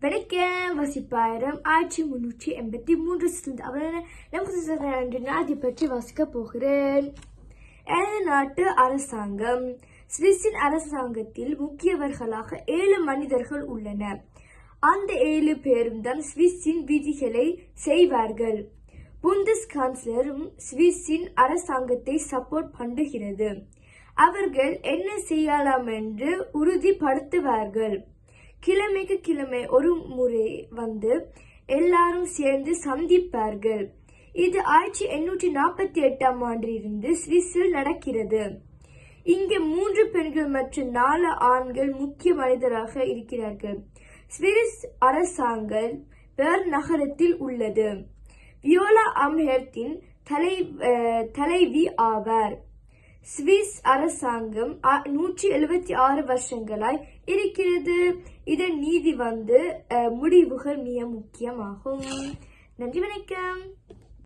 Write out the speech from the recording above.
வணக்கம் வசிப்பாயிரம் 1383 அவரான நமக்கு நாட்டை பற்றி வாசிக்க போகிறேன். எனது நாட்டு அரசாங்கம். சுவிஸின் அரசாங்கத்தில் முக்கியவர்களாக 7 மனிதர்கள் உள்ளனர். அந்த 7 பேரும் தான் சுவிஸின் விதிகளை செய்வார்கள். புந்தஸ் கான்சலரும் சுவிஸின் அரசாங்கத்தை சப்போர்ட் பண்ணுகிறது. அவர்கள் என்ன செய்யலாம் என்று உறுதிப்படுத்துவார்கள். கிழமைக்கு கிழமை ஒரு முறை வந்து எல்லாரும் சேர்ந்து சந்திப்பார்கள். இது 1848 ஆண்டிலிருந்து சுவிஸில் நடக்கிறது. இங்கே 3 பெண்கள் மற்றும் 4 ஆண்கள் முக்கிய மனிதராக இருக்கிறார்கள். சுவிஸ் அரசாங்கம் பெர்ன் நகரத்தில் உள்ளது. வியோலா அம்ஹெர்த்தின் தலைவி ஆவார். சுவிஸ் அரசாங்கம் 176 வருஷங்களாய் இருக்கிறது. இதன் நீதி முடிவுகள் மிக முக்கியமாகும். நன்றி, வணக்கம்.